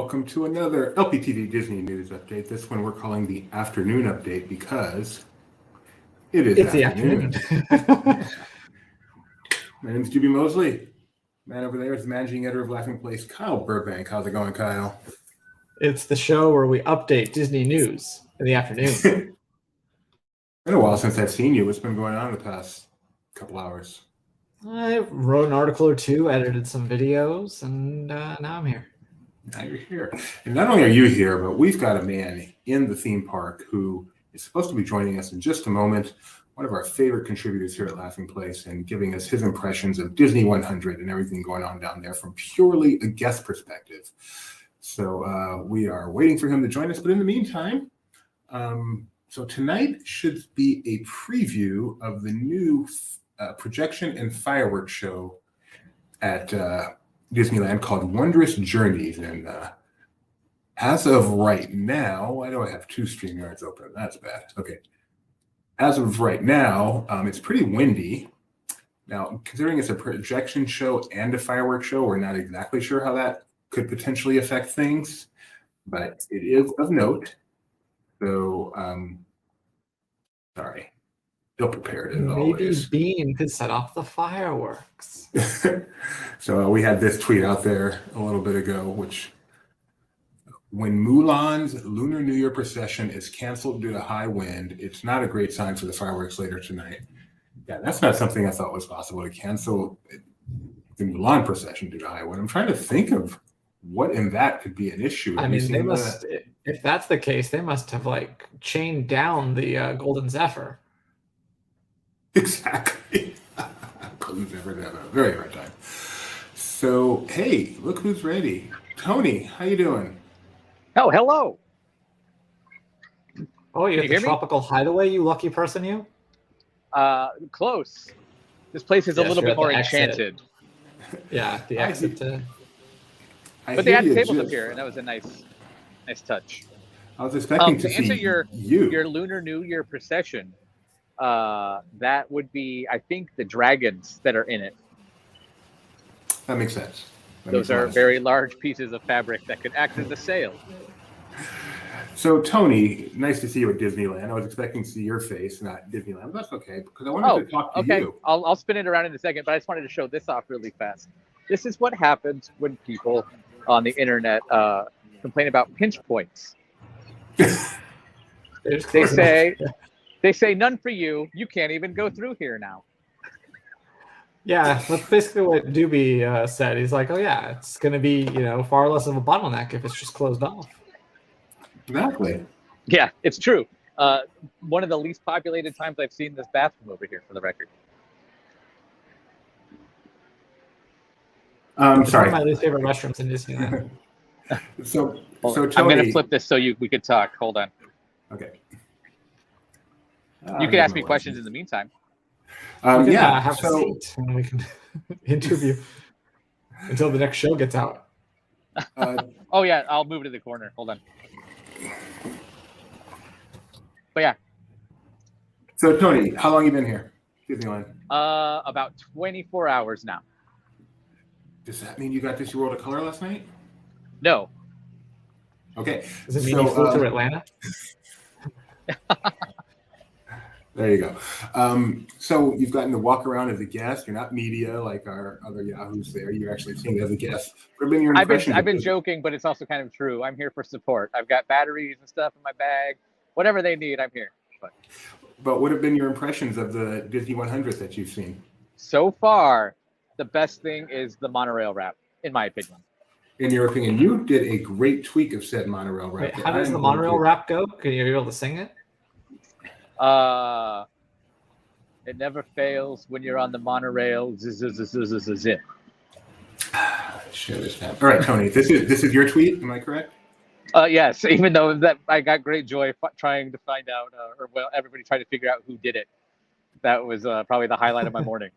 welcome to another LPTV Disney News Update. This one we're calling the afternoon update because it's afternoon. My name's Juby Mosley. Man over there is the managing editor of Laughing Place, Kyle Burbank. How's it going, Kyle? It's the show where we update Disney news in the afternoon. It's been a while since I've seen you. What's been going on in the past couple hours? I wrote an article or two, edited some videos, and now I'm here. Now you're here. And not only are you here, but we've got a man in the theme park who is supposed to be joining us in just a moment. One of our favorite contributors here at Laughing Place and giving us his impressions of Disney 100 and everything going on down there from purely a guest perspective. So we are waiting for him to join us. But in the meantime, so tonight should be a preview of the new projection and fireworks show at Disneyland called Wondrous Journeys. And as of right now, why do I have two StreamYards open? That's bad. Okay. As of right now, it's pretty windy. Now, considering it's a projection show and a fireworks show, we're not exactly sure how that could potentially affect things, but it is of note. So, sorry. Ill prepared as always. Maybe Bean could set off the fireworks. So we had this tweet out there a little bit ago, which when Mulan's Lunar New Year procession is canceled due to high wind, it's not a great sign for the fireworks later tonight. Yeah, that's not something I thought was possible, to cancel the Mulan procession due to high wind. I'm trying to think of what in that could be an issue. I mean, they must, if that's the case, they must have like chained down the Golden Zephyr. Exactly. Golden Zephyr had a very hard time. So, hey, look who's ready. Tony, how you doing? Oh, hello. Oh, you have the tropical hideaway, you lucky person, you? Close. This place is a little bit more enchanted. Yeah, the exit. But they had tables up here, and that was a nice touch. I was expecting to answer see your Lunar New Year procession. That would be, I think, the dragons that are in it. That makes sense. Those are very large pieces of fabric that could act as a sail. So, Tony, nice to see you at Disneyland. I was expecting to see your face, not Disneyland, but that's okay, because I wanted to talk to you. I'll spin it around in a second, but I just wanted to show this off really fast. This is what happens when people on the internet complain about pinch points. They say none for you. You can't even go through here now. Yeah, that's basically what Doobie said. He's like, oh yeah, it's going to be, far less of a bottleneck if it's just closed off. Exactly. Yeah, it's true. One of the least populated times I've seen this bathroom over here, for the record. It's one of my least favorite restaurants in Disneyland. So Tony, I'm going to flip this so we could talk. Hold on. Okay. You could ask me questions in the meantime. Have a seat and we can interview until the next show gets out. Oh yeah, I'll move it to the corner. Hold on. But yeah. So Tony, how long have you been here, Disneyland? About 24 hours now. Does that mean you got to see World of Color last night? No. Okay. Does it mean you flew through Atlanta? There you go. So you've gotten to walk around as a guest. You're not media like our other Yahoos there. You're actually seeing as a guest. What have been your impressions? I've been joking, but it's also kind of true. I'm here for support. I've got batteries and stuff in my bag. Whatever they need, I'm here. But what have been your impressions of the Disney 100 that you've seen? So far, the best thing is the monorail wrap, in my opinion. In your opinion, you did a great tweak of said monorail wrap. Wait, how does the monorail wrap go? Can you be able to sing it? It never fails when you're on the monorail. Zip. Share this now. All right, Tony, this is your tweet. Am I correct? Yes. Even though that I got great joy trying to find out, everybody tried to figure out who did it. That was probably the highlight of my morning.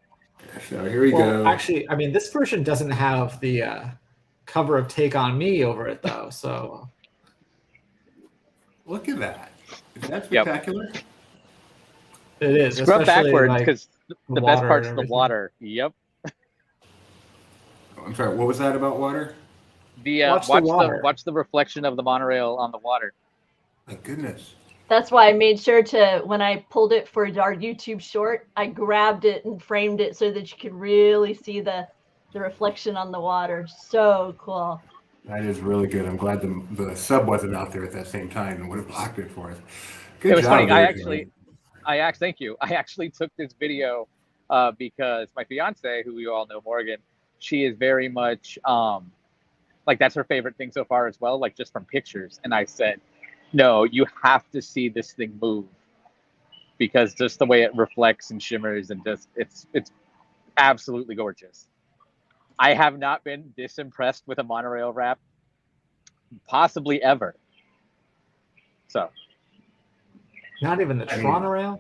So here we go. Actually, I mean, this version doesn't have the cover of "Take on Me" over it, though. So look at that. Is that spectacular? Yep. It is. Scrub backwards because the best part's the water. Yep. I'm sorry. What was that about water? Watch the reflection of the monorail on the water. My goodness. That's why I made sure to, when I pulled it for our YouTube short, I grabbed it and framed it so that you could really see the reflection on the water. So cool. That is really good. I'm glad the sub wasn't out there at that same time and would have blocked it for us. Good It was job, funny. Derek. Thank you. I actually took this video because my fiance, who you all know, Morgan, she is very much like that's her favorite thing so far as well, like just from pictures. And I said, no, you have to see this thing move because just the way it reflects and shimmers and just it's absolutely gorgeous. I have not been this impressed with a monorail wrap possibly ever. So Not even the Monorail.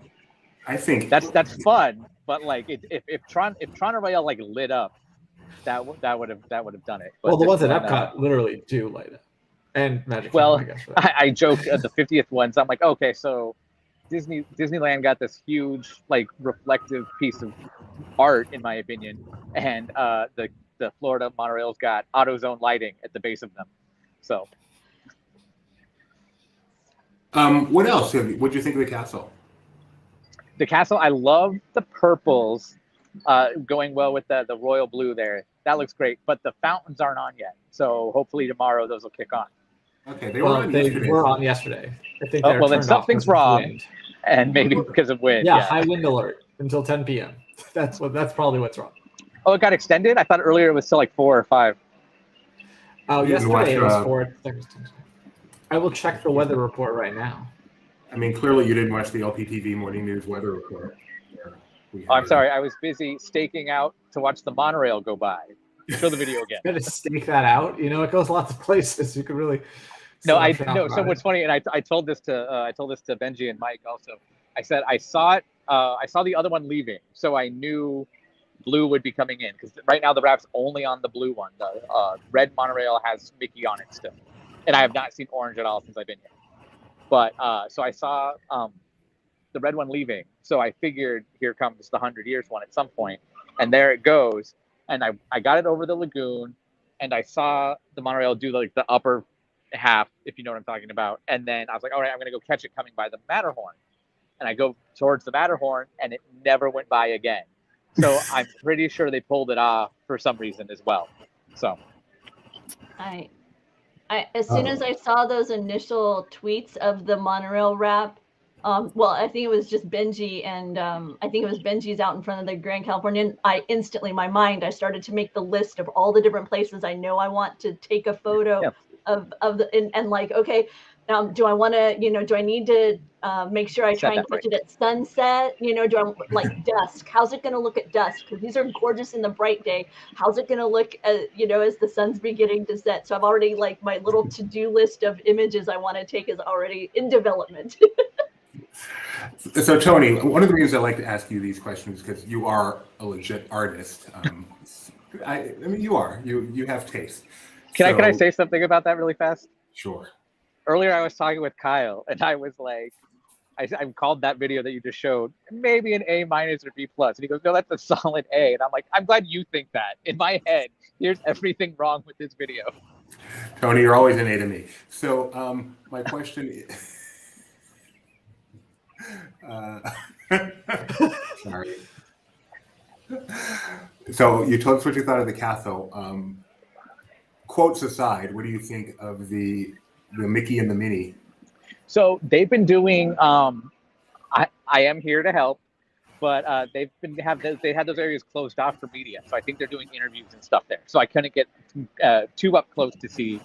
I think that's fun, but like if Runaway like lit up, that would have done it. But Well, the ones at Epcot literally do light up, and Magic Well, Kingdom, I guess. For that. I joke at the 50th ones. I'm like, okay, so Disneyland got this huge like reflective piece of art, in my opinion, and the Florida monorails got AutoZone lighting at the base of them. So, what else? What do you think of the castle? the castle, I love the purples going well with the royal blue there. That looks great, but the fountains aren't on yet. So hopefully tomorrow those will kick on. Okay, they were on yesterday. I think well, then something's wrong, and maybe because of wind. Yeah, high wind alert until 10 p.m. That's probably what's wrong. Oh, it got extended? I thought earlier it was still like 4 or 5. Oh, yesterday it was 4. I will check the weather report right now. I mean, clearly you didn't watch the LPTV morning news weather report. Oh, I'm sorry, I was busy staking out to watch the monorail go by. Show the video again. You got to stake that out. You know, it goes lots of places. You could really. No. So what's funny, and I told this to Benji and Mike also. I said I saw it. I saw the other one leaving, so I knew blue would be coming in because right now the wrap's only on the blue one. The red monorail has Mickey on it still, and I have not seen orange at all since I've been here. But so I saw the red one leaving, so I figured here comes the 100 years one at some point, and there it goes. And I got it over the lagoon, and I saw the monorail do like the upper half, if you know what I'm talking about. And then I was like, all right, I'm gonna go catch it coming by the Matterhorn. And I go towards the Matterhorn, and it never went by again. So I'm pretty sure they pulled it off for some reason as well. So I as soon as I saw those initial tweets of the monorail wrap, well, I think it was just Benji, and I think it was Benji's out in front of the Grand Californian. I instantly, my mind, I started to make the list of all the different places I know I want to take a photo of the, and like, okay, do I want to, do I need to make sure I try and catch it at sunset? Do I like dusk? How's it going to look at dusk? Because these are gorgeous in the bright day. How's it going to look, as the sun's beginning to set? So I've already, like, my little to-do list of images I want to take is already in development. So Tony, one of the reasons I like to ask you these questions is because you are a legit artist. I mean, you have taste. Can I say something about that really fast? Sure. Earlier, I was talking with Kyle, and I was like, I called that video that you just showed maybe an A- or B+. And he goes, no, that's a solid A. And I'm like, I'm glad you think that. In my head, here's everything wrong with this video. Tony, you're always an A to me. So my question is, sorry. So you told us what you thought of the castle. Quotes aside, what do you think of the Mickey and the Minnie? So they've been doing. I am here to help, but they had those areas closed off for media. So I think they're doing interviews and stuff there. So I couldn't get too up close to see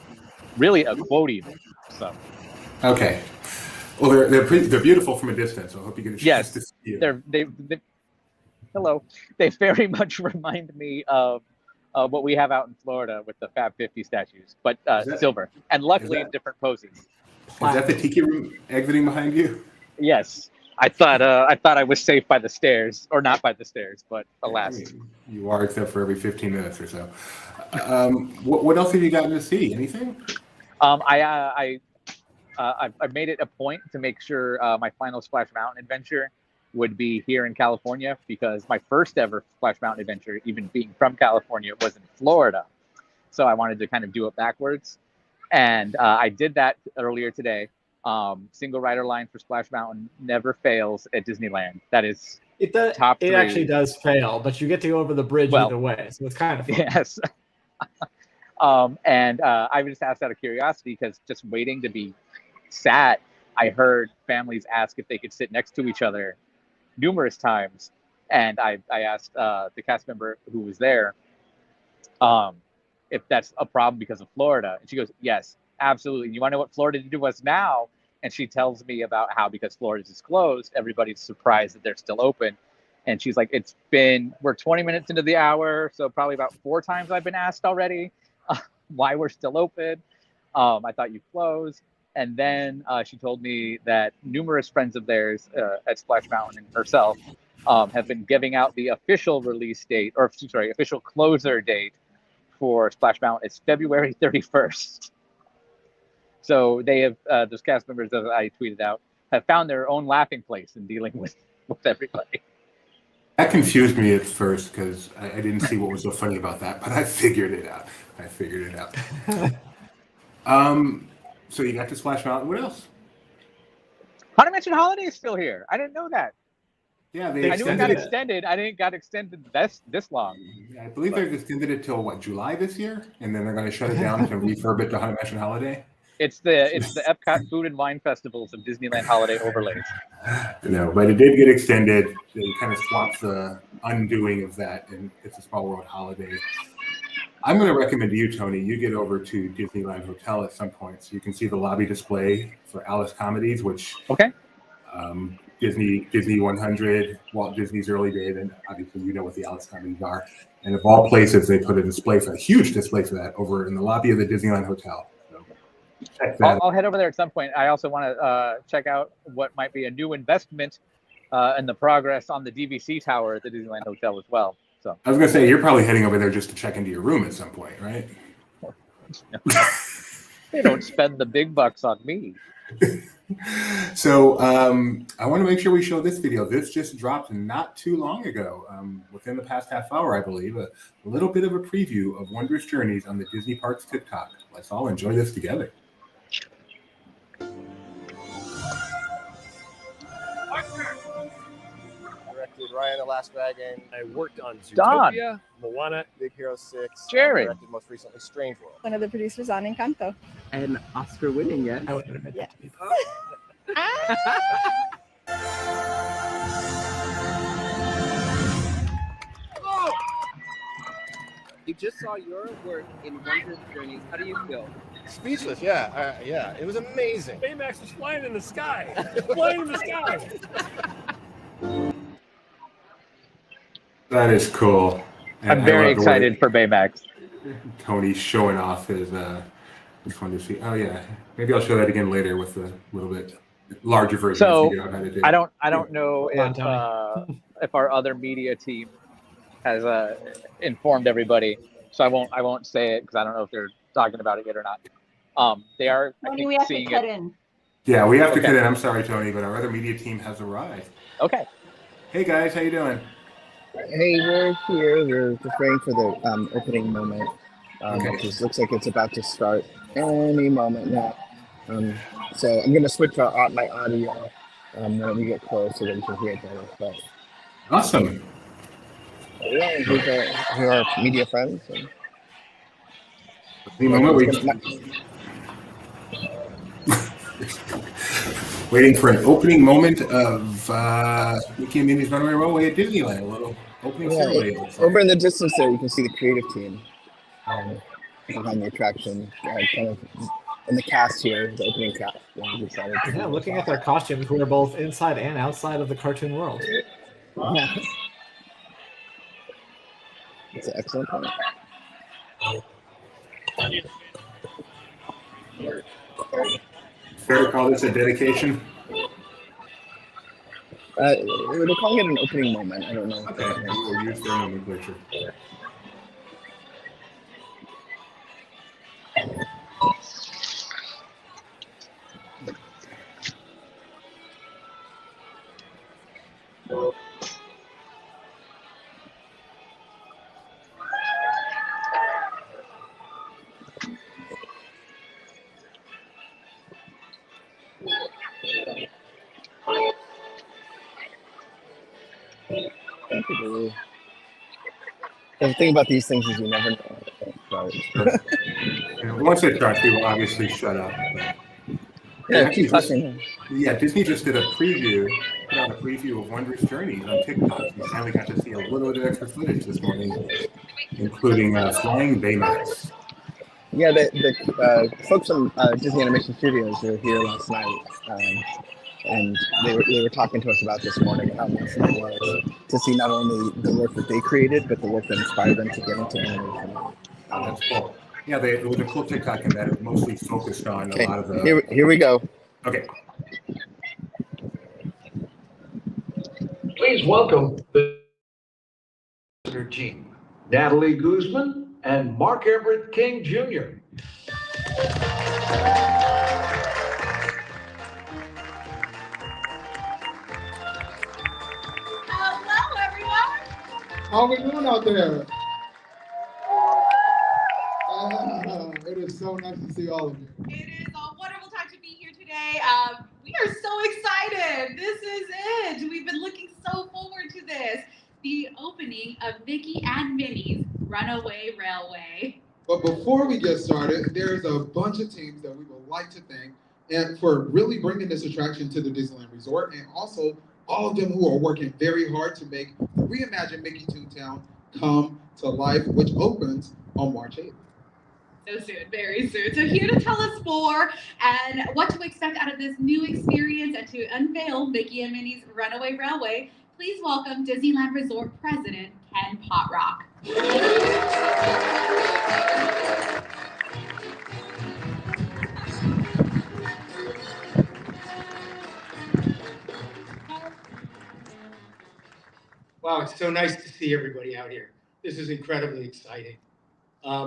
really a quote even. So okay. Well, they're beautiful from a distance. So I hope you get a chance to see them. Hello. They very much remind me of what we have out in Florida with the Fab 50 statues, but silver, and luckily in different poses. Is that the tiki room exiting behind you? Yes. I thought I was safe by the stairs, or not by the stairs, but alas. I mean, you are, except for every 15 minutes or so. What else have you gotten to see? Anything? I made it a point to make sure my final Splash Mountain adventure would be here in California, because my first ever Splash Mountain adventure, even being from California, was in Florida. so I wanted to kind of do it backwards. And I did that earlier today. Single rider line for Splash Mountain never fails at Disneyland. That is top 3. It actually does fail, but you get to go over the bridge either way, so it's kind of fun. Yes. And I just asked out of curiosity because just waiting to be sat, I heard families ask if they could sit next to each other numerous times. And I asked the cast member who was there if that's a problem because of Florida. And she goes, yes, absolutely. You want to know what Florida did to us now? And she tells me about how because Florida is closed, everybody's surprised that they're still open. And she's like, we're 20 minutes into the hour, so probably about 4 times I've been asked already why we're still open. I thought you closed. And then she told me that numerous friends of theirs at Splash Mountain and herself have been giving out the official release date, or sorry, official closer date for Splash Mountain. It's February 31st. So they have, those cast members that I tweeted out, have found their own laughing place in dealing with everybody. That confused me at first because I didn't see what was so funny about that, but I figured it out. So you got to Splash Mountain. What else? Haunted Mansion Holiday is still here. I didn't know that. Yeah, I knew it got extended. I didn't got extended this long. Yeah, I believe they've extended it till July this year, and then they're going to shut it down to refurb it to Haunted Mansion Holiday. It's the Epcot Food and Wine Festivals of Disneyland holiday overlays. No, but it did get extended. They kind of swapped the undoing of that, and It's a Small World holiday. I'm going to recommend to you, Tony, you get over to Disneyland Hotel at some point so you can see the lobby display for Alice Comedies, which Disney 100, Walt Disney's early days, and obviously you know what the Alice Comedies are. And of all places, they put a huge display for that over in the lobby of the Disneyland Hotel. I'll head over there at some point. I also want to check out what might be a new investment and the progress on the DVC tower at the Disneyland Hotel as well. So I was going to say, you're probably heading over there just to check into your room at some point, right? They don't spend the big bucks on me. So I want to make sure we show this video. This just dropped not too long ago, within the past half hour, I believe. A little bit of a preview of Wondrous Journeys on the Disney Parks TikTok. Let's all enjoy this together. Directed Ryan the Last Dragon. I worked on Don. Zootopia, Moana, Big Hero 6. Jerry. Directed most recently Strange World. One of the producers on Encanto. And Oscar winning, yes. I wouldn't admit that to people. You just saw your work in Wondrous Journeys. How do you feel? Speechless, yeah. It was amazing. Baymax was flying in the sky. Flying in the sky. That is cool. And I'm very excited for Baymax. Tony showing off his just wanted to see. Oh yeah, maybe I'll show that again later with a little bit larger version. So to figure out how to do it. I don't know if our other media team has informed everybody, so I won't say it because I don't know if they're talking about it yet or not. They are. Tony, we have to cut in. Yeah, we have to cut in. I'm sorry, Tony, but our other media team has arrived. Okay. Hey guys, how you doing? Hey, we're here. We're just waiting for the opening moment. It looks like it's about to start any moment now. So I'm going to switch out my audio when we get close so that we can hear it better. But Awesome. yeah, who are our media friends. And The moment waiting for an opening moment of Mickey and Minnie's Runaway Railway at Disneyland. A little opening ceremony. over in the distance there, you can see the creative team behind the attraction, kind of in the cast here, the opening cast. Yeah, looking at their costumes, we're both inside and outside of the cartoon world. Yeah. It's an excellent point. Fair to call this a dedication? They're calling it an opening moment. I don't know. Okay, we'll use their nomenclature. The thing about these things is you never know how to start. Once it starts, people obviously shut up. But Yeah, actually keep talking. Disney just did put out a preview of Wondrous Journeys on TikTok. We finally got to see a little bit of extra footage this morning, including flying Baymats. Yeah, the folks from Disney Animation Studios were here last night, and they were talking to us about this morning and how nice it was to see not only the work that they created, but the work that inspired them to get into animation. Oh, that's cool. Yeah, there was a cool TikTok in that it mostly focused on Okay, a lot of the. here we go. Okay. Please welcome the team, Natalie Guzman and Mark Everett King Jr. Hello, everyone. How we doing out there? It is so nice to see all of you. It is a wonderful time to be here today. We are so excited. This is it. We've been looking so forward to this. The opening of Mickey and Minnie's Runaway Railway. But before we get started, there's a bunch of teams that we would like to thank and for really bringing this attraction to the Disneyland Resort, and also all of them who are working very hard to make the reimagined Mickey Toontown come to life, which opens on March 8th. So soon, very soon. So here to tell us more and what to expect out of this new experience and to unveil Mickey and Minnie's Runaway Railway, please welcome Disneyland Resort President Ken Potrock. Wow, it's so nice to see everybody out here. This is incredibly exciting.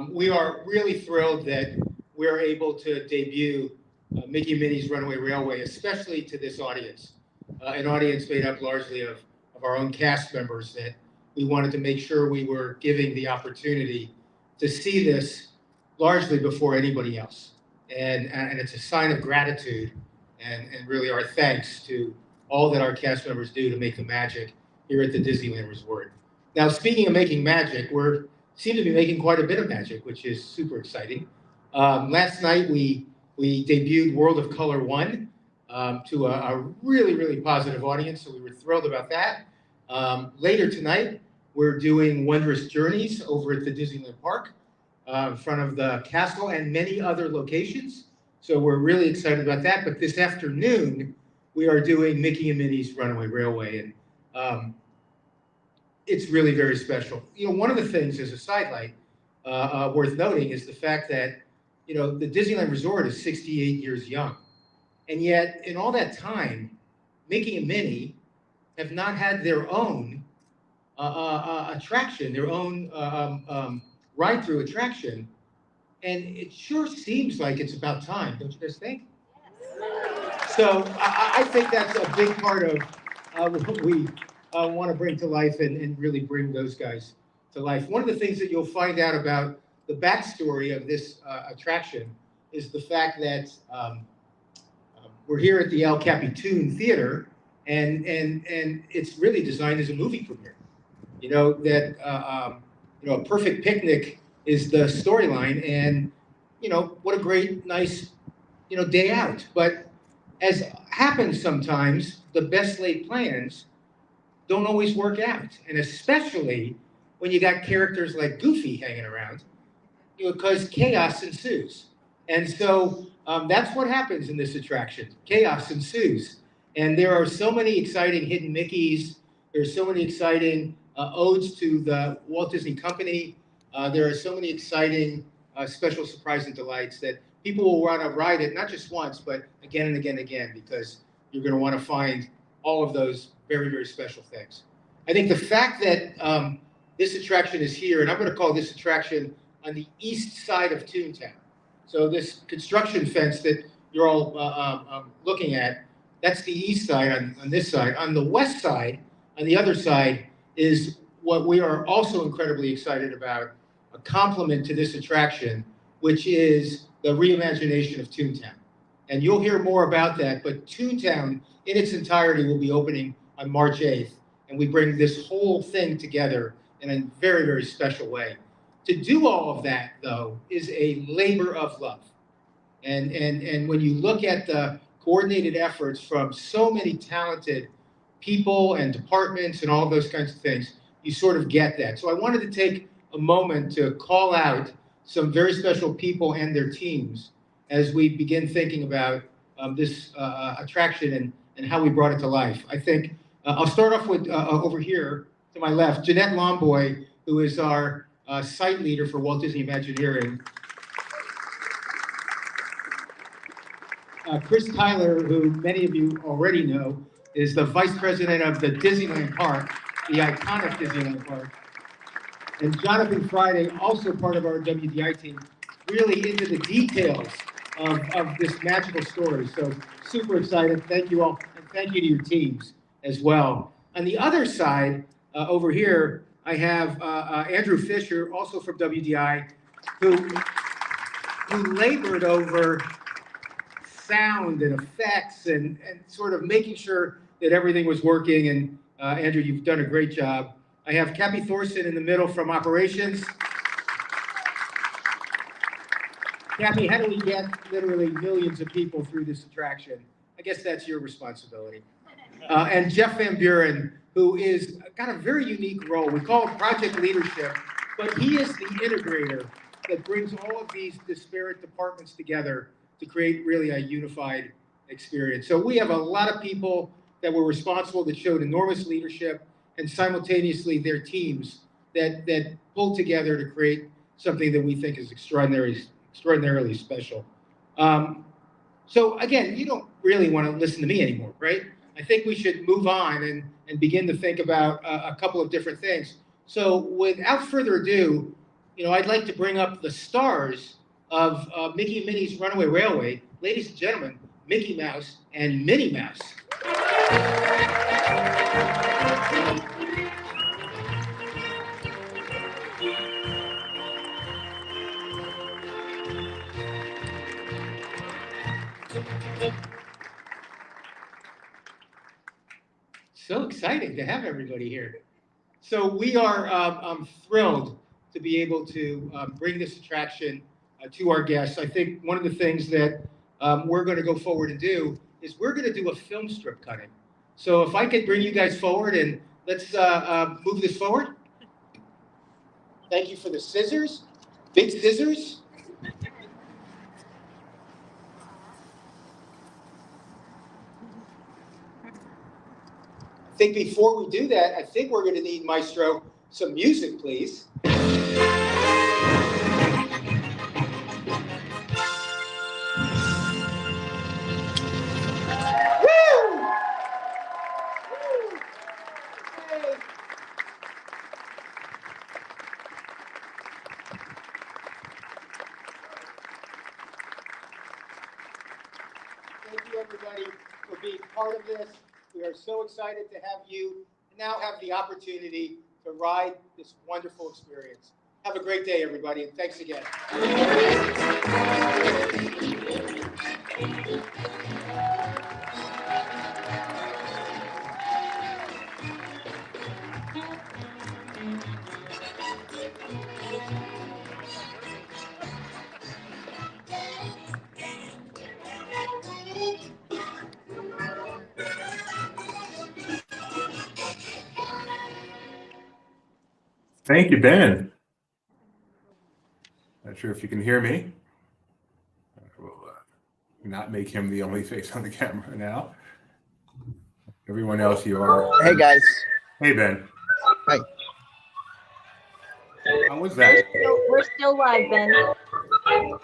We are really thrilled that we're able to debut Mickey and Minnie's Runaway Railway, especially to this audience, an audience made up largely of our own cast members that we wanted to make sure we were giving the opportunity to see this largely before anybody else. And it's a sign of gratitude and really our thanks to all that our cast members do to make the magic here at the Disneyland Resort. Now, speaking of making magic, we seem to be making quite a bit of magic, which is super exciting. Last night, we debuted World of Color 1 to a really, really positive audience, so we were thrilled about that. Later tonight, we're doing Wondrous Journeys over at the Disneyland Park in front of the castle and many other locations. So we're really excited about that. But this afternoon, we are doing Mickey and Minnie's Runaway Railway. And it's really very special. You know, one of the things as a sidelight worth noting is the fact that, you know, the Disneyland Resort is 68 years young. And yet in all that time, Mickey and Minnie have not had their own attraction, their own ride-through attraction. And it sure seems like it's about time, don't you guys think? So I think that's a big part of what we want to bring to life and really bring those guys to life. One of the things that you'll find out about the backstory of this attraction is the fact that we're here at the El Capitan Theater, and it's really designed as a movie premiere. You know that you know, a perfect picnic is the storyline, and you know what a great, nice, you know, day out. But as happens sometimes, the best laid plans don't always work out, and especially when you got characters like Goofy hanging around, you know, because chaos ensues. And so that's what happens in this attraction. Chaos ensues. And there are so many exciting hidden Mickeys. There's so many exciting odes to the Walt Disney Company. There are so many exciting special surprise and delights that people will want to ride it, not just once, but again and again and again, because you're going to want to find all of those very, very special things. I think the fact that this attraction is here, and I'm going to call this attraction on the east side of Toontown. So this construction fence that you're all looking at, that's the east side on this side. On the west side, on the other side, is what we are also incredibly excited about, a complement to this attraction, which is the reimagination of Toontown. And you'll hear more about that, but Toontown in its entirety will be opening on March 8th. and we bring this whole thing together in a very, very special way. To do all of that, though, is a labor of love. And when you look at the coordinated efforts from so many talented people and departments and all those kinds of things, you sort of get that. So I wanted to take a moment to call out some very special people and their teams as we begin thinking about this attraction and how we brought it to life. I think I'll start off with over here to my left, Jeanette Lomboy, who is our site leader for Walt Disney Imagineering. Chris Tyler, who many of you already know, is the vice president of the Disneyland Park, the iconic Disneyland Park. And Jonathan Friday, also part of our WDI team, really into the details of this magical story. So super excited. Thank you all. And thank you to your teams as well. On the other side, over here, I have Andrew Fisher, also from WDI, who labored over sound and effects and sort of making sure that everything was working. And Andrew, you've done a great job. I have Cappy Thorson in the middle from operations. Cappy, how do we get literally millions of people through this attraction? I guess that's your responsibility. And Jeff Van Buren, who is got a very unique role. We call it project leadership, but he is the integrator that brings all of these disparate departments together to create really a unified experience. So we have a lot of people that were responsible, that showed enormous leadership, and simultaneously their teams that pulled together to create something that we think is extraordinarily special. So again, you don't really want to listen to me anymore, right? I think we should move on and begin to think about a couple of different things. So without further ado, I'd like to bring up the stars of Mickey and Minnie's Runaway Railway. Ladies and gentlemen, Mickey Mouse and Minnie Mouse. So exciting to have everybody here. So we are thrilled to be able to bring this attraction to our guests. I think one of the things that we're going to go forward and do is we're going to do a film strip cutting. So if I could bring you guys forward and let's move this forward. Thank you for the scissors, big scissors. I think before we do that, I think we're going to need, Maestro, some music, please. Thank you, everybody, for being part of this. We are so excited to have you now have the opportunity to ride this wonderful experience. Have a great day, everybody, and thanks again. Thank you, Ben. Not sure if you can hear me. I will not make him the only face on the camera now. Everyone else, you are. Hey, guys. Hey, Ben. Hi. How was that? We're still live, Ben.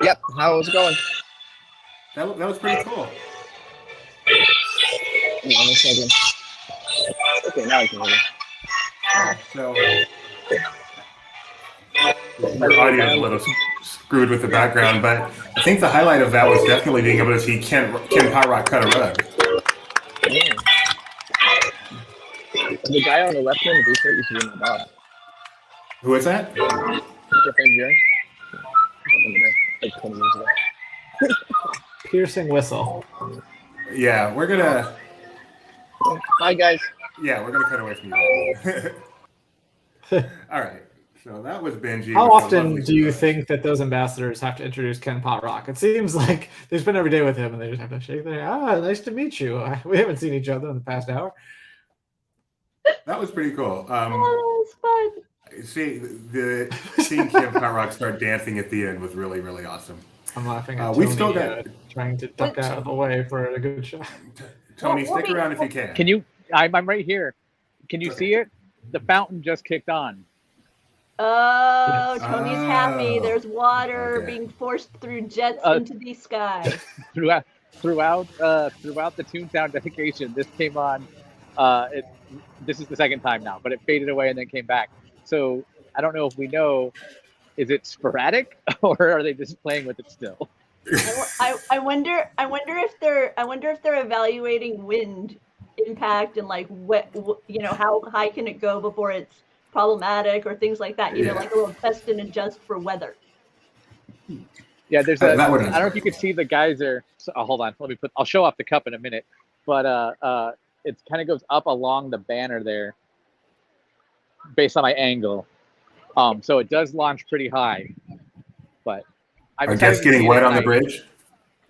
Yep. How's it going? That was pretty cool. Hang on a second. Okay, now I can hear you. So, your audio is a little screwed with the background, but I think the highlight of that was definitely being able to see Ken Hot Rock cut a rug. Yeah. The guy on the left hand of the shirt used to be my boss. Who is that? Jeff Van Buren. Like 20 years ago. Piercing whistle. Yeah, we're gonna. Bye, guys. Yeah, we're gonna cut away from you. All right. So that was Benji. How with the often lovely do you surprise. think that those ambassadors have to introduce Ken Potrock? It seems like they spend every day with him and they just have to shake their hand. Nice to meet you. We haven't seen each other in the past hour. That was pretty cool. Oh, that was fun. Seeing Ken Potrock start dancing at the end was really, really awesome. I'm laughing at We've Tony, still got trying to duck out of the way for a good shot. Tony. Stick around if you can. Can you? I'm right here. Can you see it? The fountain just kicked on. Oh, Yes. Tony's happy. There's water Okay. being forced through jets into the sky. throughout the Toontown dedication, this came on. This is the second time now, but it faded away and then came back. So I don't know if we know, is it sporadic or are they just playing with it still? I wonder if they're evaluating wind impact and like how high can it go before it's problematic or things like that. Like a little test and adjust for weather. Yeah, there's a. I That would don't know if you can see the geyser. So, hold on, I'll show off the cup in a minute, but it kind of goes up along the banner there, based on my angle. So it does launch pretty high, but Are guests getting wet on the bridge?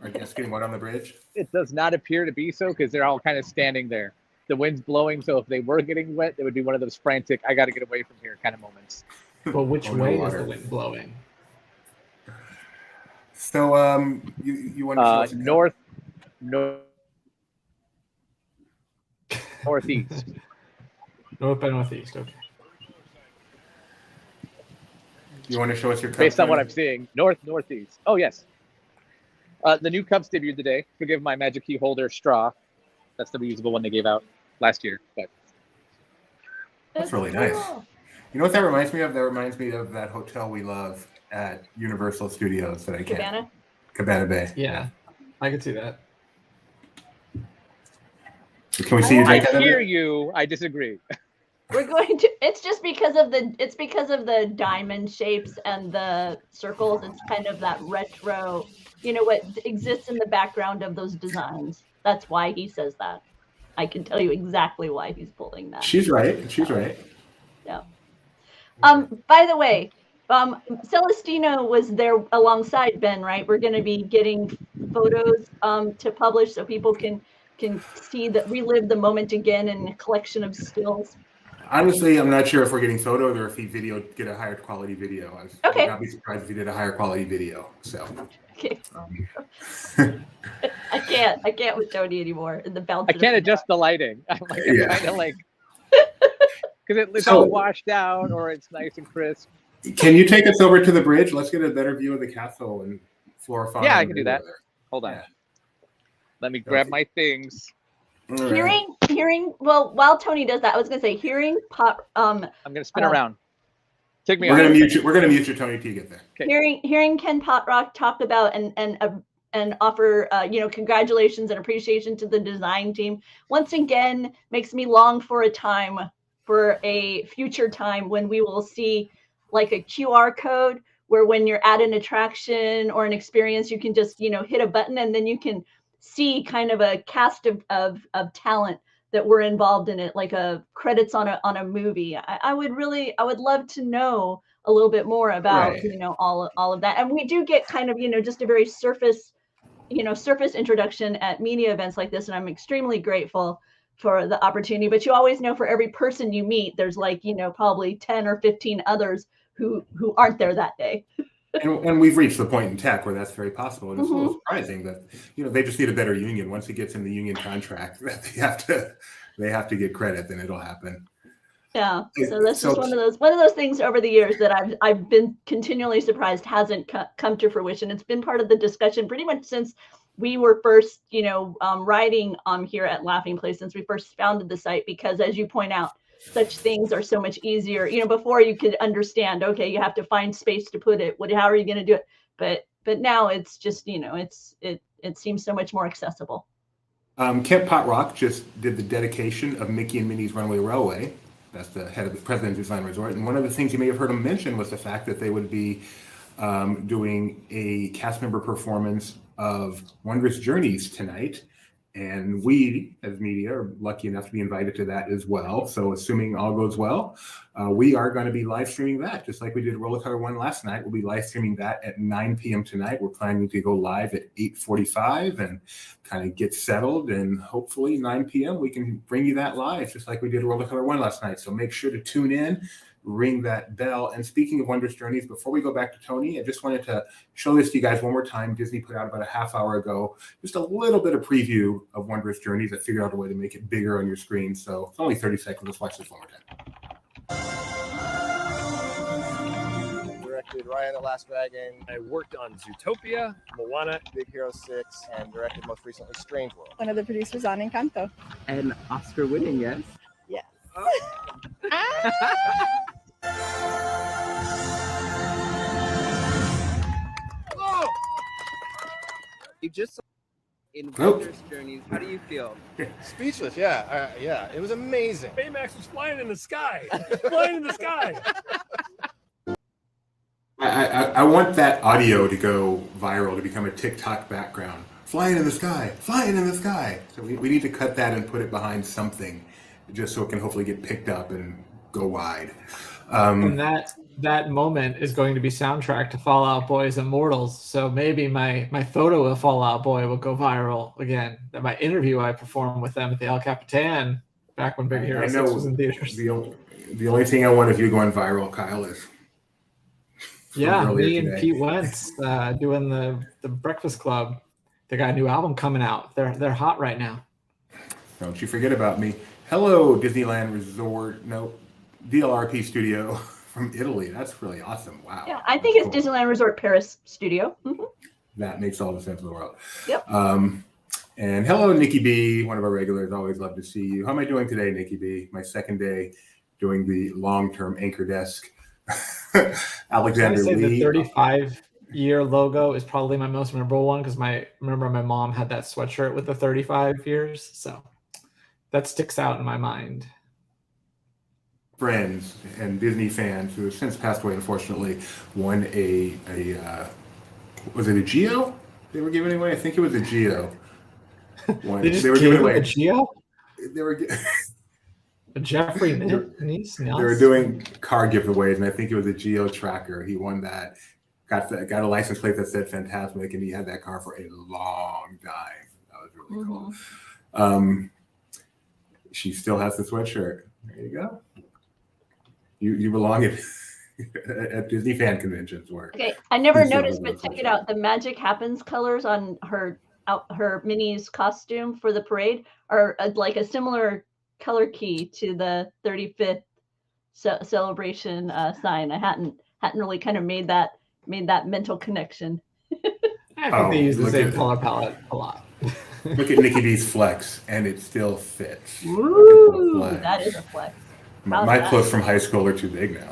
Are guests getting wet on the bridge? It does not appear to be so because they're all kind of standing there. The wind's blowing, so if they were getting wet, it would be one of those frantic, I got to get away from here kind of moments. But which Oh, no way is water. the wind blowing? So you want to show us northeast. North by northeast. Okay. You want to show us your cup? Based on what Tony? I'm seeing, northeast. Oh yes. The new cups debuted today. Forgive my Magic Key holder straw. That's the reusable one they gave out last year. But That's really nice. You know what that reminds me of? That reminds me of that hotel we love at Universal Studios that I can't. Cabana Bay. Yeah, I can see that. Can we see you I drink out of hear it? you. I disagree. We're going to. It's just because of the diamond shapes and the circles. It's kind of that retro. What exists in the background of those designs. That's why he says that. I can tell you exactly why he's pulling that. She's right. She's right. Yeah. By the way, Celestino was there alongside Ben, right? We're going to be getting photos to publish so people can see that relive the moment again in a collection of stills. Honestly, I'm not sure if we're getting photos or if he get a higher quality video. Okay. I'd not be surprised if he did a higher quality video. So. Okay. I can't with Tony anymore. And the bounce. I can't adjust the lighting. I'm Yeah. kind of like because it's all washed out or it's nice and crisp. Can you take us over to the bridge? Let's get a better view of the castle and flora fauna. Yeah, I can do that. Hold on. Yeah. Let me grab my things. Hearing. Well, while Tony does that, I was gonna say hearing pop. I'm gonna spin around. Take me. We're gonna mute you. We're gonna mute you, Tony, till you get there. Okay. Hearing Ken Potrock talk about and offer congratulations and appreciation to the design team once again makes me long for a future time when we will see like a QR code where when you're at an attraction or an experience, you can just hit a button and then you can see kind of a cast of talent that were involved in it, like a credits on a movie. I would love to know a little bit more about all of that. And we do get kind of just a very surface introduction at media events like this, and I'm extremely grateful for the opportunity. But you always know for every person you meet, there's probably 10 or 15 others who aren't there that day. And we've reached the point in tech where that's very possible. And it's a little surprising that they just need a better union. Once it gets in the union contract, that they have to get credit, then it'll happen. Yeah. So that's just one of those things over the years that I've been continually surprised hasn't come to fruition. It's been part of the discussion pretty much since we were first, writing here at Laughing Place, since we first founded the site, because as you point out, such things are so much easier. Before you could understand, okay, you have to find space to put it. How are you going to do it? But now it's just, it seems so much more accessible. Kent Potrock just did the dedication of Mickey and Minnie's Runaway Railway. That's the head of the President's Design Resort. And one of the things you may have heard him mention was the fact that they would be doing a cast member performance of Wondrous Journeys tonight And we, as media, are lucky enough to be invited to that as well. So assuming all goes well, we are going to be live streaming that, just like we did Roller Coaster 1 last night. We'll be live streaming that at 9 p.m. tonight. We're planning to go live at 8:45 and kind of get settled. And hopefully 9 p.m. we can bring you that live, just like we did Roller Coaster 1 last night. So make sure to tune in, ring that bell. And speaking of Wondrous Journeys, before we go back to Tony, I just wanted to show this to you guys one more time. Disney put out about a half hour ago just a little bit of preview of Wondrous Journeys. I figured out a way to make it bigger on your screen. So it's only 30 seconds. Let's watch this one more time. Directed Ryan the Last Dragon, I worked on Zootopia, Moana, Big Hero 6, and directed most recently Strange World. One of the producers on Encanto. And Oscar winning, yes? Yes. Oh! You just saw in Oh. Wondrous Journeys. How do you feel? Speechless, yeah. Yeah, it was amazing. Baymax was flying in the sky. Flying in the sky. I want that audio to go viral, to become a TikTok background. Flying in the sky, flying in the sky. So we need to cut that and put it behind something, just so it can hopefully get picked up and go wide. And that moment is going to be soundtrack to Fall Out Boy's Immortals. So maybe my photo of Fall Out Boy will go viral again. That my interview I performed with them at the El Capitan back when Big Hero 6 was in theaters. The only thing I want of you going viral, Kyle, is me and Pete Wentz doing the Breakfast Club. They got a new album coming out. They're hot right now. Don't you forget about me. Hello, Disneyland Resort. No, DLRP Studio from Italy. That's really awesome. Wow. Yeah, I think it's Disneyland Resort Paris Studio. Mm-hmm. That makes all the sense in the world. Yep. And hello, Nikki B, one of our regulars. Always love to see you. How am I doing today, Nikki B? My second day doing the long-term anchor desk. Alexander Lee. The 35-year logo is probably my most memorable one because remember my mom had that sweatshirt with the 35 years, so that sticks out in my mind. Friends and Disney fans who have since passed away, unfortunately, won a was it a Geo they were giving away? I think it was a Geo. They were giving away a Geo. They were. Jeffrey Nice. They were doing car giveaways, and I think it was a Geo Tracker. He won that. Got a license plate that said Fantasmic, and he had that car for a long time. That was really cool. She still has the sweatshirt. There you go. You belong at Disney fan conventions where. Okay, I never noticed, but check it out. The Magic Happens colors on her Minnie's costume for the parade are like a similar color key to the 35th celebration sign. I hadn't really kind of made that mental connection. I think they use the same color palette a lot. Look at Nikki B's flex, and it still fits. Ooh, that is a flex. My clothes from high school are too big now.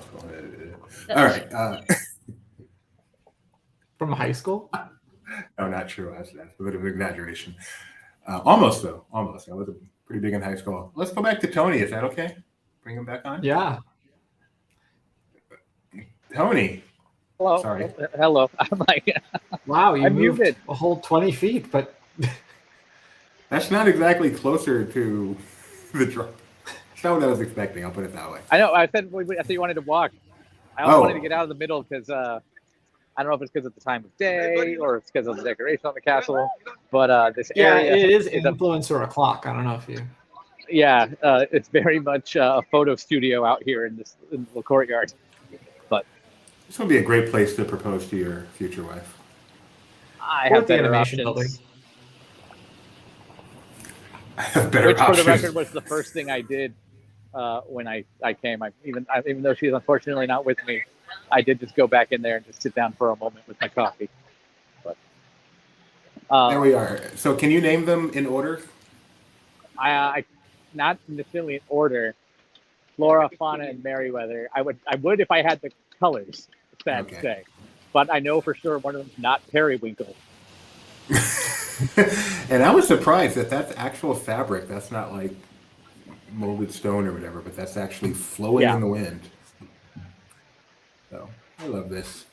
So. All right. From high school? No, not true. That's a bit of an exaggeration. Almost, though. Almost. I was pretty big in high school. Let's go back to Tony. Is that okay? Bring him back on? Yeah. Tony. Hello. Sorry. Hello. I'm like, wow, you I'm moved muted. a whole 20 feet, but that's not exactly closer to the drop. That's not what I was expecting. I'll put it that way. I know. I said you wanted to walk. I also wanted to get out of the middle because I don't know if it's because of the time of day or it's because of the decoration on the castle, but this area it is influencer o'clock. I don't know if you. Yeah, it's very much a photo studio out here in the courtyard. But this would be a great place to propose to your future wife. I have better options. Building. I have better Which, options. for the record, was the first thing I did when I came. Even though she's unfortunately not with me, I did just go back in there and just sit down for a moment with my coffee. But there we are. So, can you name them in order? I not necessarily in order. Flora, Fauna, and Merryweather. I would if I had the colors. Sad to say, but I know for sure one of them's not Periwinkle. And I was surprised that that's actual fabric. That's not like molded stone or whatever, but that's actually flowing in the wind. So I love this.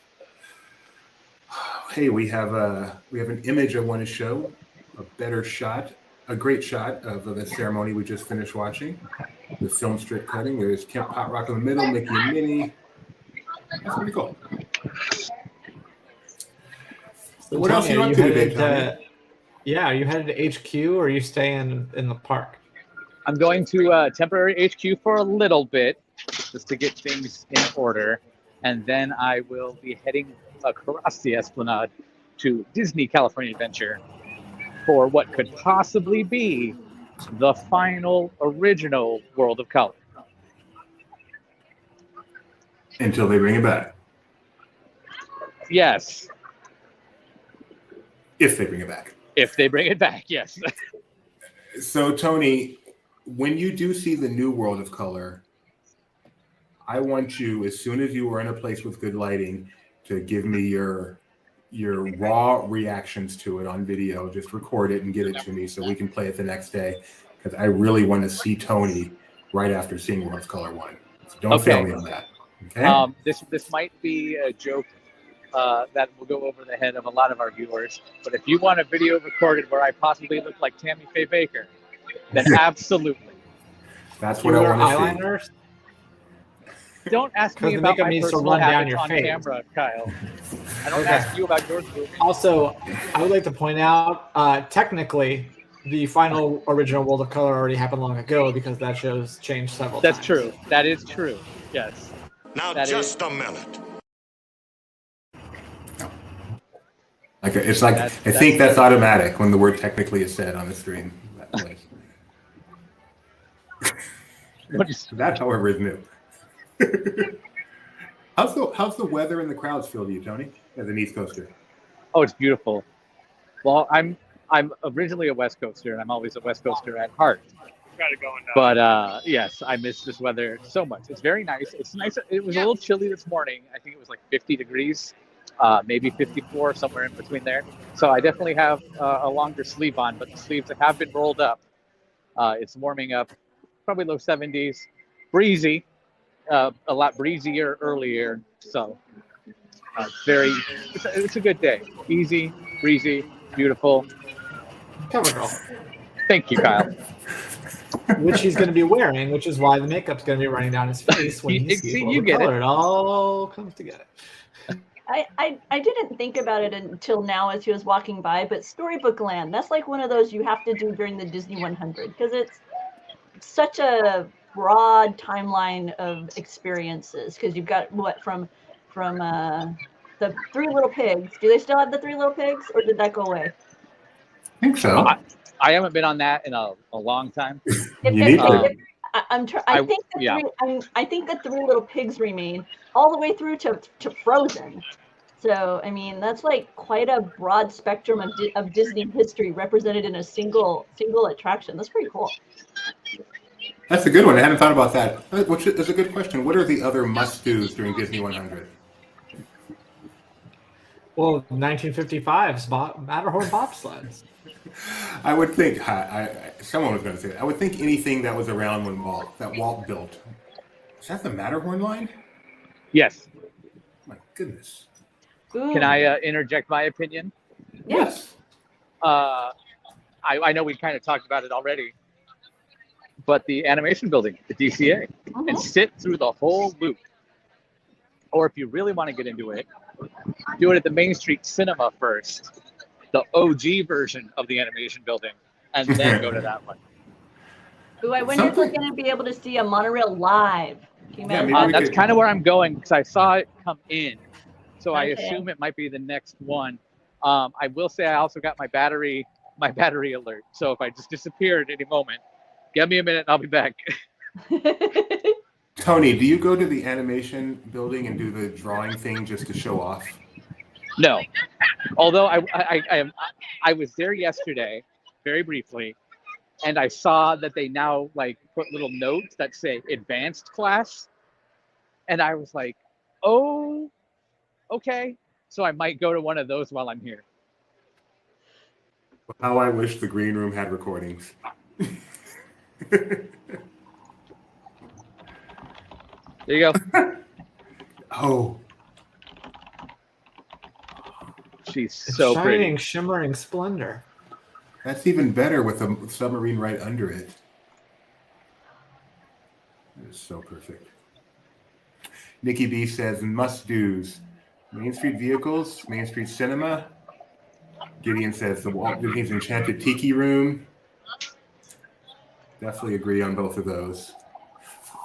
Hey, we have an image I want to show, a better shot a great shot of the ceremony we just finished watching. The film strip cutting. There's Camp Hot Rock in the middle, Mickey and Minnie. That's pretty cool. So What else are you up to today, Tony? Yeah, are you headed to HQ or are you staying in the park? I'm going to temporary HQ for a little bit, just to get things in order, and then I will be heading across the Esplanade to Disney California Adventure for what could possibly be the final original World of Color. Until they bring it back. Yes. If they bring it back. If they bring it back, yes. So, Tony, when you do see the new World of Color, I want you, as soon as you are in a place with good lighting, to give me your raw reactions to it on video. Just record it and get it to me so we can play it the next day, because I really want to see Tony right after seeing World of Color 1. So don't fail me on that. Okay? This might be a joke that will go over the head of a lot of our viewers, but if you want a video recorded where I possibly look like Tammy Faye Baker, then absolutely. That's what I want to see. Don't ask me about my personal habits on camera, Kyle. I don't ask you about yours. Also, I would like to point out, technically, the final original World of Color already happened long ago because that show's changed several times. That's true. That is true. Yes. Now, just a minute. It's like I think that's automatic when the word technically is said on the screen. That, however, is new. How's the weather and the crowds feel to you, Tony, as an East Coaster? Oh, it's beautiful. Well, I'm originally a West Coaster, and I'm always a West Coaster at heart. Got it going now. But yes, I miss this weather so much. It's very nice. It's nice. It was a little chilly this morning. I think it was like 50 degrees, maybe 54, somewhere in between there. So I definitely have a longer sleeve on, but the sleeves have been rolled up. It's warming up, probably low 70s, breezy. A lot breezier earlier, so it's a good day. Easy, breezy, beautiful. Cover girl. Thank you, Kyle. Which he's going to be wearing, which is why the makeup's going to be running down his face when he sees World of Color. It all comes together. I didn't think about it until now as he was walking by, but Storybook Land, that's like one of those you have to do during the Disney 100 because it's such a broad timeline of experiences, because you've got what from the Three Little Pigs. Do they still have the Three Little Pigs, or did that go away? I think so. I haven't been on that in a long time. I think the Three Little Pigs remain all the way through to Frozen. So I mean, that's like quite a broad spectrum of Disney history represented in a single attraction. That's pretty cool. That's a good one. I hadn't thought about that. Which is a good question. What are the other must-dos during Disney 100? Well, 1955's Matterhorn bobsleds. I would think someone was going to say that. I would think anything that was around when Walt built. Is that the Matterhorn line? Yes. My goodness. Ooh. Can I interject my opinion? Yes. I know we kind of talked about it already, but the animation building, the DCA, and sit through the whole loop. Or if you really want to get into it, do it at the Main Street Cinema first, the OG version of the animation building, and then go to that one. Ooh, I wonder if we're going to be able to see a monorail live. Can you imagine? That's kind of where I'm going, because I saw it come in. So I assume it might be the next one. I will say I also got my battery alert. So if I just disappear at any moment, give me a minute and I'll be back. Tony, do you go to the animation building and do the drawing thing just to show off? No. Although I was there yesterday, very briefly, and I saw that they now like put little notes that say advanced class. And I was like, oh, okay. So I might go to one of those while I'm here. How I wish the green room had recordings. There you go. Oh. She's so shining, pretty. shimmering splendor. That's even better with a submarine right under it. That is so perfect. Nikki B says, must-dos. Main Street vehicles, Main Street cinema. Gideon says, the Walt Disney's Enchanted Tiki Room. Definitely agree on both of those.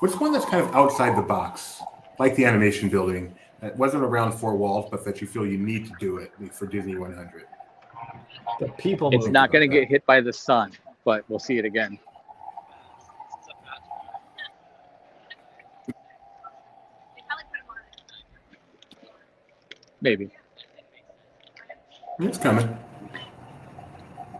What's one that's kind of outside the box, like the animation building, that wasn't around four walls, but that you feel you need to do it for Disney 100? The people. It's not going to get hit by the sun, but we'll see it again. Maybe. It's coming.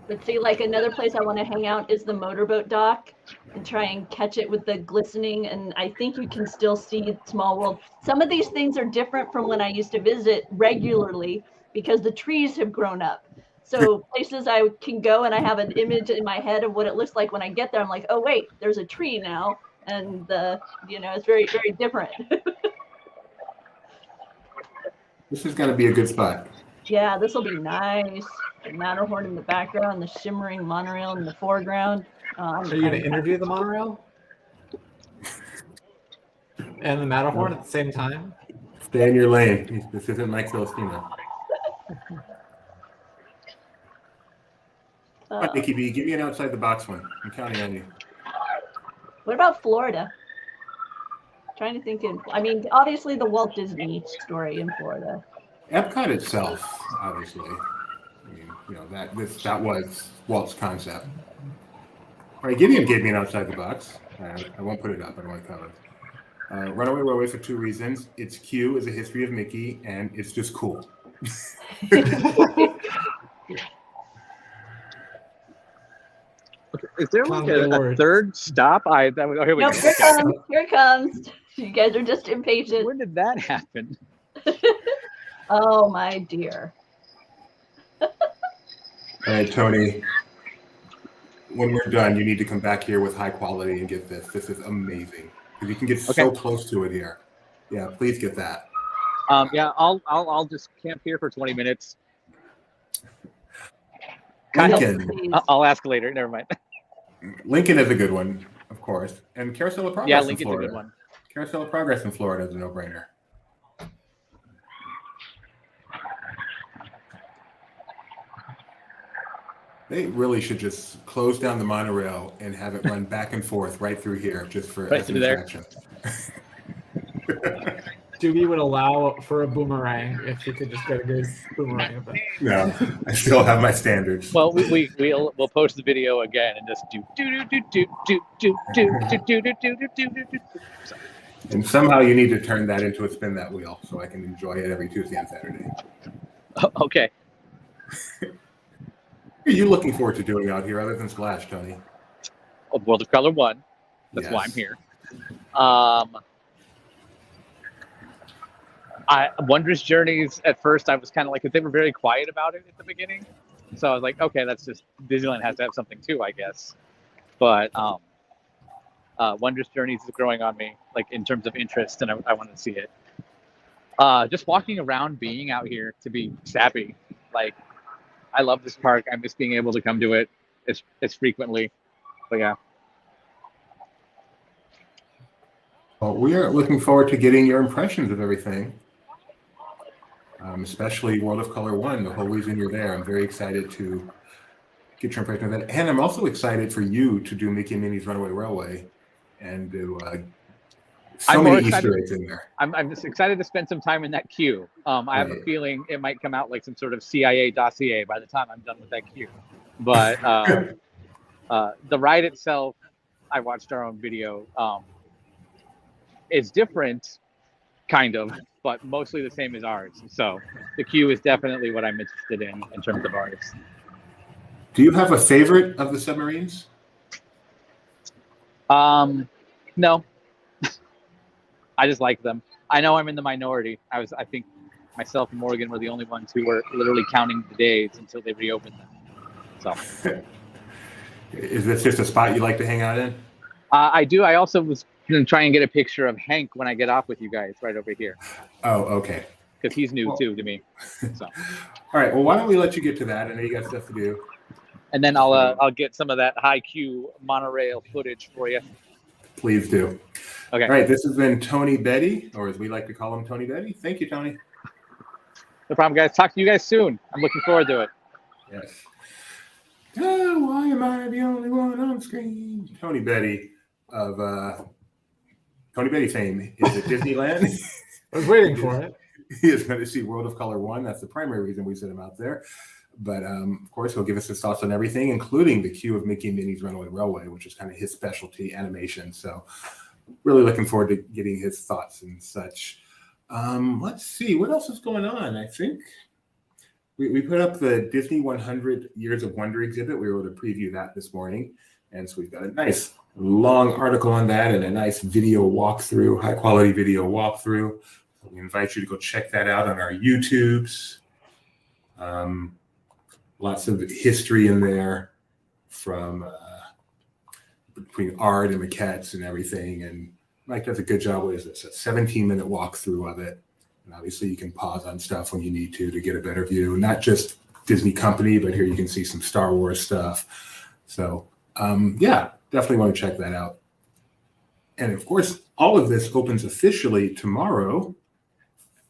But see, like another place I want to hang out is the motorboat dock and try and catch it with the glistening. And I think you can still see Small World. Some of these things are different from when I used to visit regularly because the trees have grown up. So places I can go and I have an image in my head of what it looks like when I get there. I'm like, oh wait, there's a tree now, and it's very, very different. This is going to be a good spot. Yeah, this will be nice. The Matterhorn in the background, the shimmering monorail in the foreground. Are you going to interview the monorail and the Matterhorn at the same time? Stay in your lane. This isn't Mike Celestino. Nikki B, give me an outside the box one. I'm counting on you. What about Florida? Trying to think obviously the Walt Disney story in Florida. Epcot itself, obviously. I mean, that was Walt's concept. All right, Gideon gave me an outside the box. I won't put it up. I don't want to cover it. Runaway Railway for two reasons. Its queue is a history of Mickey, and it's just cool. Is there like a third stop? Here we go. Here it comes. You guys are just impatient. When did that happen? Oh my dear. All right, Tony. When we're done, you need to come back here with high quality and get this. This is amazing. Because you can get so close to it here. Yeah, please get that. Yeah, I'll just camp here for 20 minutes. Lincoln. I'll ask later. Never mind. Lincoln is a good one, of course. And Carousel of Progress yeah, in Lincoln's Florida. a good one. Carousel of Progress in Florida is a no-brainer. They really should just close down the monorail and have it run back and forth right through here, just for right through there. Dewey would allow for a boomerang if you could just get a good boomerang of it. No, I still have my standards. Well, we'll post the video again and just do. And somehow you need to turn that into a spin that wheel so I can enjoy it every Tuesday and Saturday. Okay. What are you looking forward to doing out here other than Splash, Tony? World of Color 1. That's why I'm here. Wondrous Journeys, at first I was kind of like, they were very quiet about it at the beginning. So I was like, okay, that's just, Disneyland has to have something too, I guess. But Wondrous Journeys is growing on me, like in terms of interest, and I want to see it. Just walking around, being out here to be sappy. Like, I love this park. I miss being able to come to it as frequently. But yeah. Well, we are looking forward to getting your impressions of everything, especially World of Color 1, the whole reason you're there. I'm very excited to get your impression of that. And I'm also excited for you to do Mickey and Minnie's Runaway Railway and do so many Easter eggs in there. I'm just excited to spend some time in that queue. I have a feeling it might come out like some sort of CIA dossier by the time I'm done with that queue. But the ride itself, I watched our own video. It's different, kind of, but mostly the same as ours. So the queue is definitely what I'm interested in terms of ours. Do you have a favorite of the submarines? No. I just like them. I know I'm in the minority. I think myself and Morgan were the only ones who were literally counting the days until they reopened them. So, is this just a spot you like to hang out in? I do. I also was going to try and get a picture of Hank when I get off with you guys right over here. Oh, okay. Because he's new too to me. So. All right. Well, why don't we let you get to that? I know you got stuff to do. and then I'll get some of that high Q monorail footage for you. Please do. Okay. All right, this has been Tony Betty, or as we like to call him, Tony Betty. Thank you, Tony. No problem, guys. Talk to you guys soon. I'm looking forward to it. Yes. Oh, why am I the only one on screen? Tony Betty of Tony Betty fame is at Disneyland. I was waiting for it. He is going to see World of Color 1. That's the primary reason we sent him out there. But of course, he'll give us his thoughts on everything, including the queue of Mickey and Minnie's Runaway Railway, which is kind of his specialty animation. So really looking forward to getting his thoughts and such. Let's see, what else is going on? I think we put up the Disney 100 Years of Wonder exhibit. We were able to preview that this morning. And so we've got a nice long article on that and a nice video walkthrough, high quality video walkthrough. So we invite you to go check that out on our YouTubes. Lots of history in there from between art and maquettes and everything. And Mike does a good job with it. It's a 17-minute walkthrough of it. And obviously you can pause on stuff when you need to get a better view. Not just Disney company, but here you can see some Star Wars stuff. So yeah, definitely want to check that out. And of course, all of this opens officially tomorrow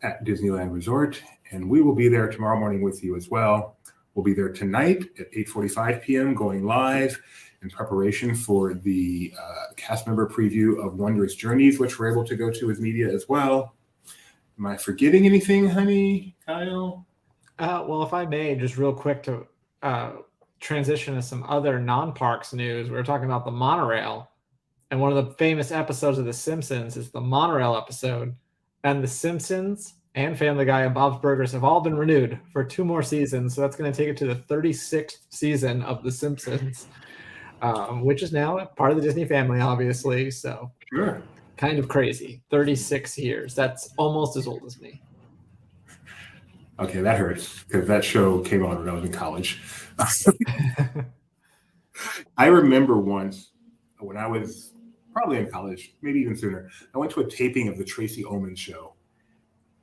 at Disneyland Resort. And we will be there tomorrow morning with you as well. We'll be there tonight at 8:45 p.m. going live in preparation for the cast member preview of Wondrous Journeys, which we're able to go to with media as well. Am I forgetting anything, honey, Kyle? Well, if I may, just real quick to transition to some other non-parks news. We were talking about the monorail, and one of the famous episodes of The Simpsons is the monorail episode. And The Simpsons and Family Guy and Bob's Burgers have all been renewed for 2 more seasons. So that's going to take it to the 36th season of The Simpsons, which is now part of the Disney family, obviously. So sure, kind of crazy. 36 years. That's almost as old as me. Okay, that hurts because that show came on when I was in college. I remember once when I was probably in college, maybe even sooner, I went to a taping of the Tracy Ullman show.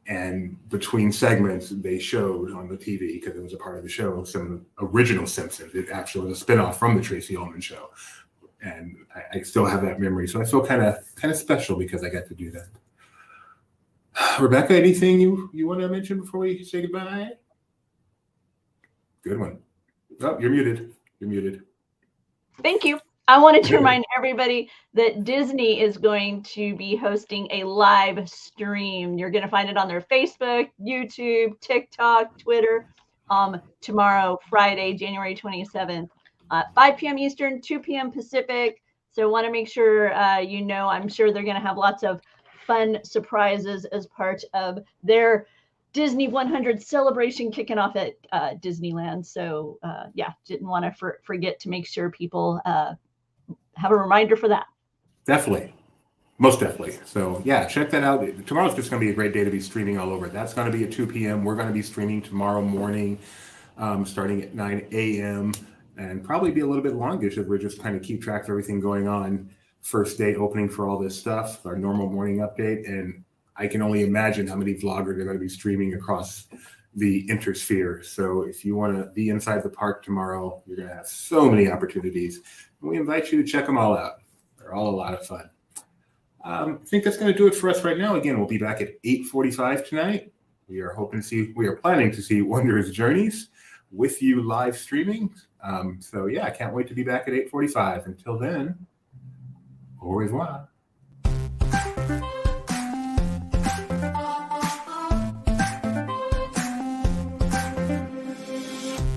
And between segments, they showed on the TV, because it was a part of the show, some original Simpsons. It actually was a spinoff from the Tracy Ullman show. And I still have that memory. So I feel kind of special because I got to do that. Rebecca, anything you want to mention before we say goodbye? Good one. Oh, you're muted. You're muted. Thank you. I wanted to remind everybody that Disney is going to be hosting a live stream. You're going to find it on their Facebook, YouTube, TikTok, Twitter, tomorrow, Friday, January 27th, 5 p.m. Eastern, 2 p.m. Pacific. So want to make sure you know, I'm sure they're going to have lots of fun surprises as part of their Disney 100 celebration kicking off at Disneyland. So yeah, didn't want to forget to make sure people have a reminder for that. Definitely. Most definitely. So yeah, check that out. Tomorrow's just going to be a great day to be streaming all over. That's going to be at 2 p.m. We're going to be streaming tomorrow morning, starting at 9 a.m. and probably be a little bit longish as we're just kind of keep track of everything going on. First day opening for all this stuff, our normal morning update. And I can only imagine how many vloggers are going to be streaming across the intersphere. So if you want to be inside the park tomorrow, you're going to have so many opportunities. And we invite you to check them all out. They're all a lot of fun. I think that's going to do it for us right now. Again, we'll be back at 8:45 tonight. We are planning to see Wondrous Journeys with you live streaming. So yeah, I can't wait to be back at 8:45. Until then, au revoir.